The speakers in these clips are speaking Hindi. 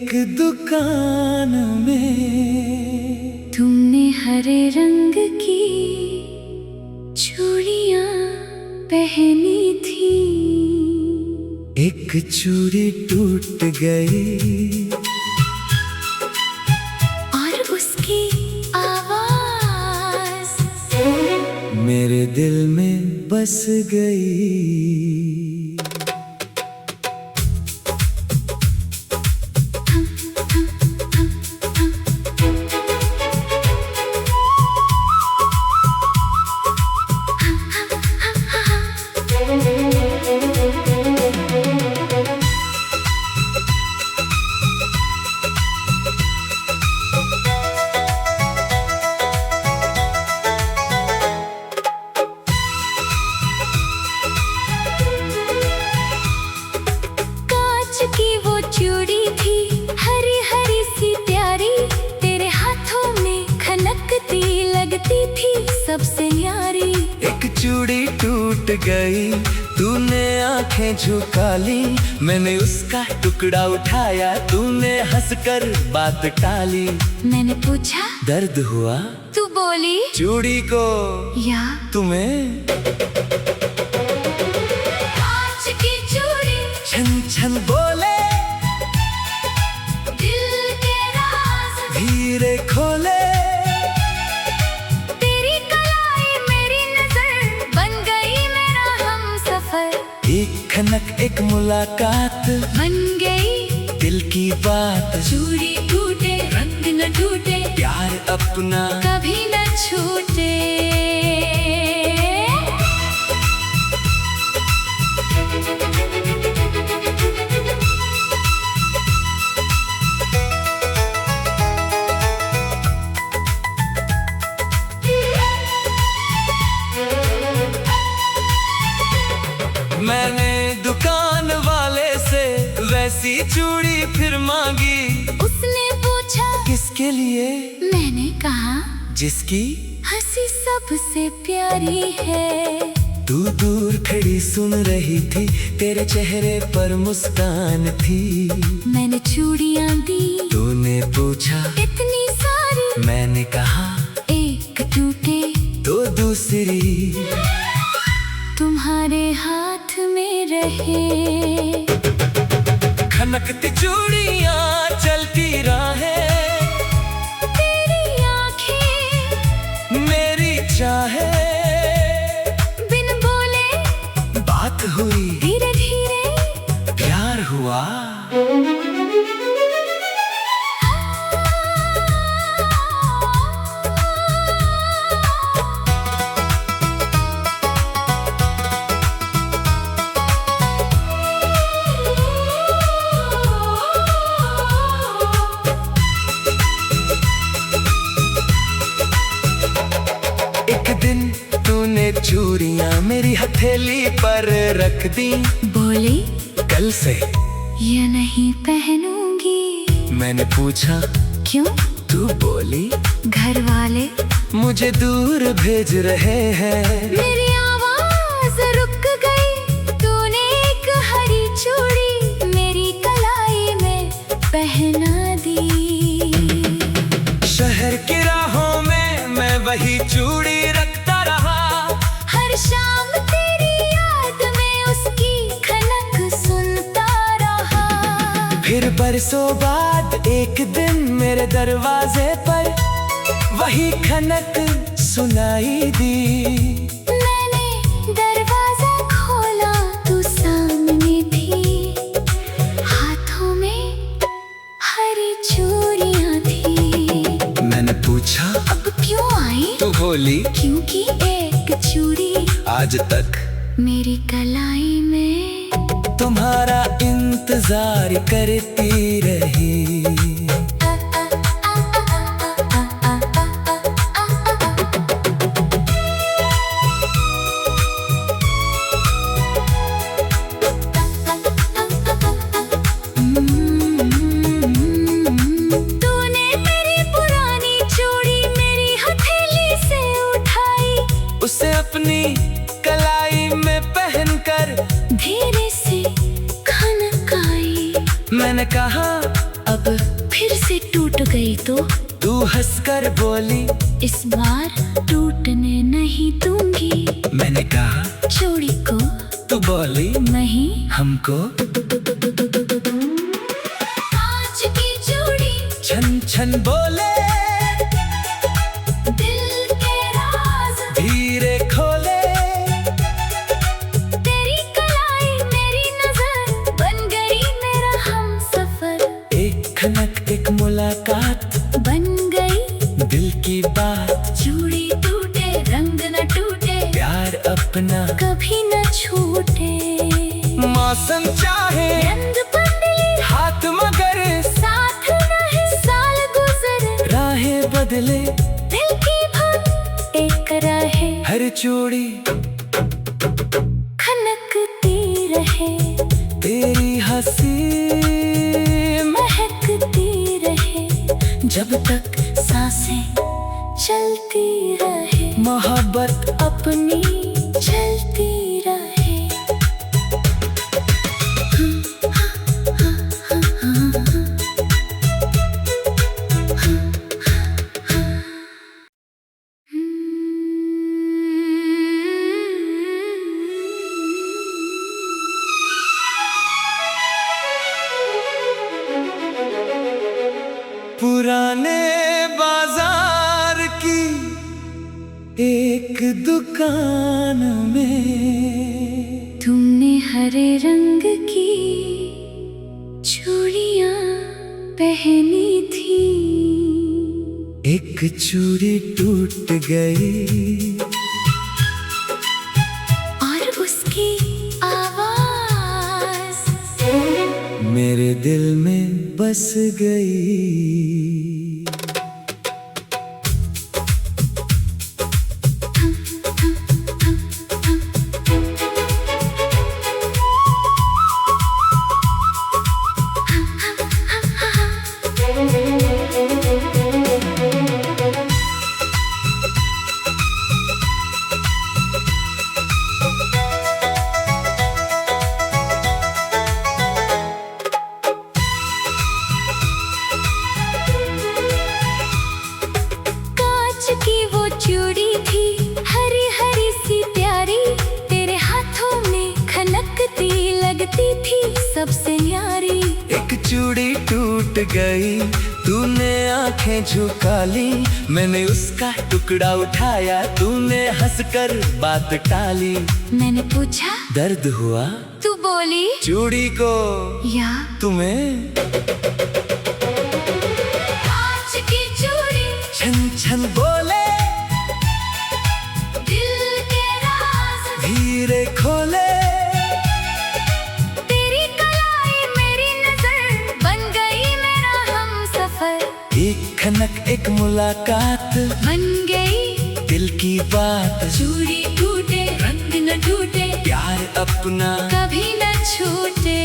एक दुकान में तुमने हरे रंग की चूड़ियां पहनी थी। एक चूड़ी टूट गई और उसकी आवाज मेरे दिल में बस गई। की वो चूड़ी थी हरी हरी सी प्यारी, तेरे हाथों में खनकती लगती थी सबसे न्यारी। एक चूड़ी टूट गई, तूने आंखें झुका ली, मैंने उसका टुकड़ा उठाया, तूने हंसकर बात टाली। मैंने पूछा दर्द हुआ, तू बोली चूड़ी को या तुम्हें। कांच की चूड़ी छन छन बोले दिल के राज धीरे खोले, तेरी कलाई मेरी नजर बन गई मेरा हमसफर। एक खनक एक मुलाकात बन गई दिल की बात। चूड़ी टूटे रंग न टूटे, प्यार अपना कभी न छूटे। मैंने दुकान वाले से वैसी चूड़ी फिर मांगी, उसने पूछा किसके लिए, मैंने कहा जिसकी हंसी सबसे प्यारी है। तू दूर खड़ी सुन रही थी, तेरे चेहरे पर मुस्कान थी। मैंने चूड़ियां दी, तूने पूछा इतनी सारी, मैंने कहा एक टूटे तो दूसरी तुम्हारे हाथ में रहे। खनकती चूड़ियां चलती राहें, तेरी आँखें मेरी चाहे, बिन बोले बात हुई धीरे धीरे प्यार हुआ। एक दिन तूने चूड़ियां मेरी हथेली पर रख दी, बोली कल से ये नहीं पहनूंगी। मैंने पूछा क्यों, तू बोली घर वाले मुझे दूर भेज रहे हैं। मेरी आवाज रुक गई, तूने एक हरी चूड़ी मेरी कलाई में पहना दी। शहर की राहों में मैं वही चूड़ी रखता रहा, हर शाम तेरी याद में उसकी खनक सुनता रहा। फिर बरसों बाद एक दिन मेरे दरवाजे पर वही खनक सुनाई दी। मैंने दरवाजा खोला, तू सामने थी, हाथों में हरी चूड़ियां थी। मैंने पूछा अब क्यों आई, तू बोली क्योंकि एक चूड़ी आज तक मेरी कलाई में तुम्हारा इंतजार करती रही। तूने मेरी पुरानी चूड़ी मेरी हथेली से उठाई, उसे अपनी कलाई में पहनकर धीरे से खनकाई। मैंने कहा अब अब फिर से टूट गई तो तू हंसकर बोली, इस बार टूटने नहीं दूंगी। मैंने कहा चूड़ी को, तू बोली नहीं हमको। कांच की चूड़ी छन छन बोले, दिल के राज धीरे खोले। तेरी कलाई मेरी नजर बन गई मेरा हमसफर। एक खनक एक मुलाकात बन गई दिल की बात। चूड़ी टूटे रंग न टूटे, प्यार अपना कभी न छूटे। मौसम चाहे रंग बदले हाथ मगर साथ रहे, साल गुजरे राहें बदले। दिल की बात एक रहे, हर चूड़ी खनकती रहे। तेरी हंसी महकती रहे, जब तक सांसें चलती रहे। मोहब्बत अपनी चलती रहे। पुराने बाजार की एक दुकान में तुमने हरे रंग की चूड़ियां पहनी थी। एक चूड़ी टूट गई और उसकी आवाज मेरे दिल में बस गई। की वो चूड़ी थी हरी हरी सी प्यारी, तेरे हाथों में खनकती लगती थी सबसे न्यारी। एक चूड़ी टूट गई, तूने आंखें झुका ली। मैंने उसका टुकड़ा उठाया, तूने हंसकर बात टाली। मैंने पूछा दर्द हुआ, तू बोली चूड़ी को या तुम्हें। कांच की चूड़ी छन छन बोले, दिल के राज धीरे खोले। तेरी कलाई मेरी नजर बन गई मेरा हमसफर। एक खनक एक मुलाकात बन गई दिल की बात। चूड़ी टूटे रंग न टूटे, प्यार अपना कभी न छूटे।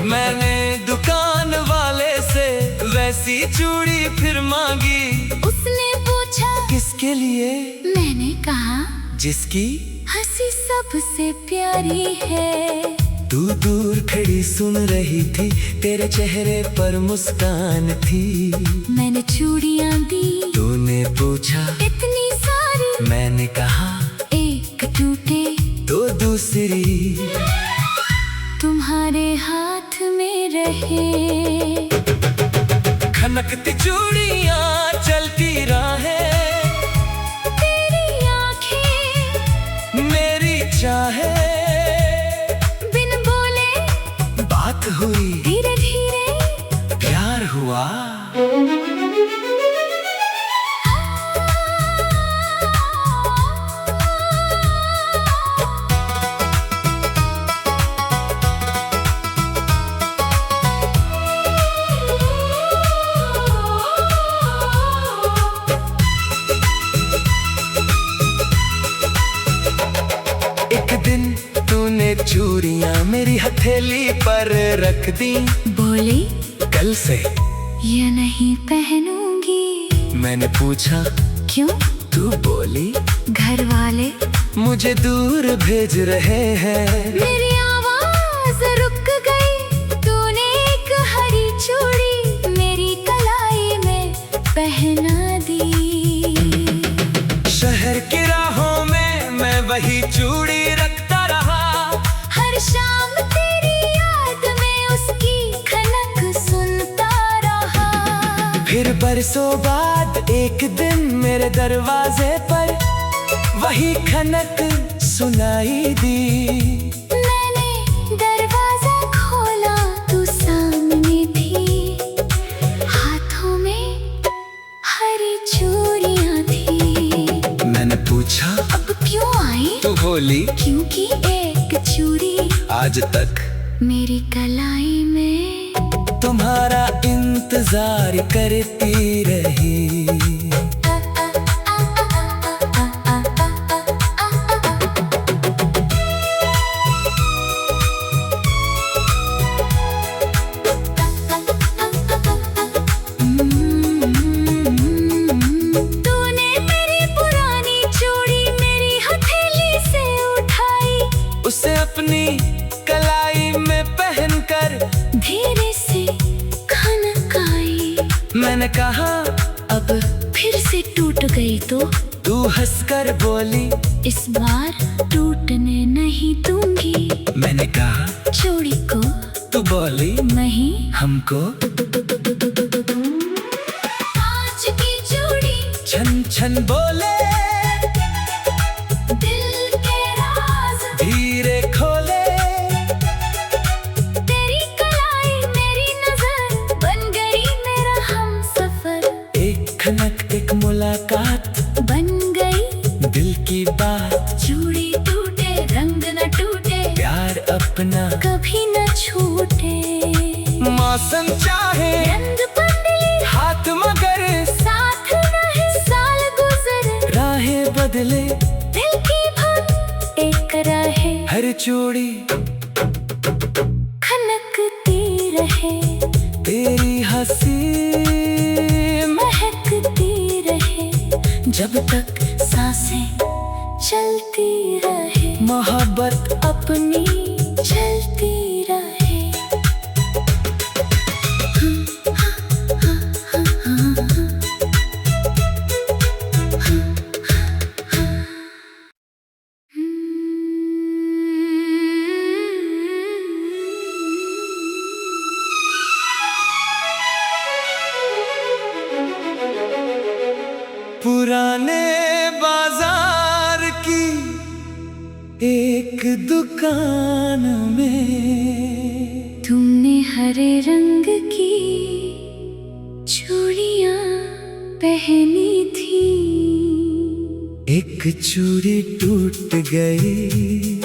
मैंने दुकान वाले से वैसी चूड़ी फिर मांगी। उसने पूछा किसके लिए, मैंने कहा जिसकी हंसी सबसे प्यारी है। तू दूर खड़ी सुन रही थी, तेरे चेहरे पर मुस्कान थी। मैंने चूड़ियां दी, तूने पूछा इतनी सारी। मैंने कहा एक टूटे तो दूसरी तुम्हारे हाथ में रहे। खनकती चूड़ियां चलती राहें, तेरी आँखें मेरी चाहे। बिन बोले बात हुई, धीरे धीरे प्यार हुआ। तूने चूड़ियां मेरी हथेली पर रख दी। बोली कल से ये नहीं पहनूंगी। मैंने पूछा क्यों? तू बोली घर वाले मुझे दूर भेज रहे हैं। मेरी आवाज रुक गई। तूने एक हरी चूड़ी मेरी कलाई में पहना दी। शहर की राहों में मैं वही चूड़ी रखता रहा। हर शाम तेरी याद में उसकी खनक सुनता रहा। फिर बरसों बाद एक दिन मेरे दरवाजे पर वही खनक सुनाई दी। मैंने दरवाजा खोला, तू सामने थी। हाथों में हरी चूड़ियां थी। मैंने पूछा अब क्यों आई? तू बोली क्योंकि एक चूड़ी आज तक मेरी कलाई में तुम्हारा इंतजार करती रही। तूने मेरी पुरानी चूड़ी मेरी हथेली से उठाई। उसे अपनी कलाई में पहनकर धीरे से खनक आई। मैंने कहा अब फिर से टूट गई तो तू हंसकर बोली इस बार टूटने नहीं दूंगी। मैंने कहा चूड़ी को तू बोली नहीं हमको। आज की चूड़ी छन छन बोले दिल के राज धीरे खोले। तेरी कलाई मेरी नजर बन गई मेरा हमसफर। एक खनक एक मुलाकात बन गई दिल की बात। चूड़ी टूटे रंग न टूटे, प्यार अपना कभी न छूटे। मौसम चाहे रंग बदले हाथ मगर साथ रहे साल गुजरे। राहें बदले दिल की भन एक रहे, हर चूड़ी खनकती रहे। तेरी हंसी महकती रहे जब तक सांसें चलती रहे। मोहब्बत अपनी चलती रहे। पुराने बाजार की एक दुकान में तुमने हरे रंग की चूड़ियां पहनी थी। एक चूड़ी टूट गई।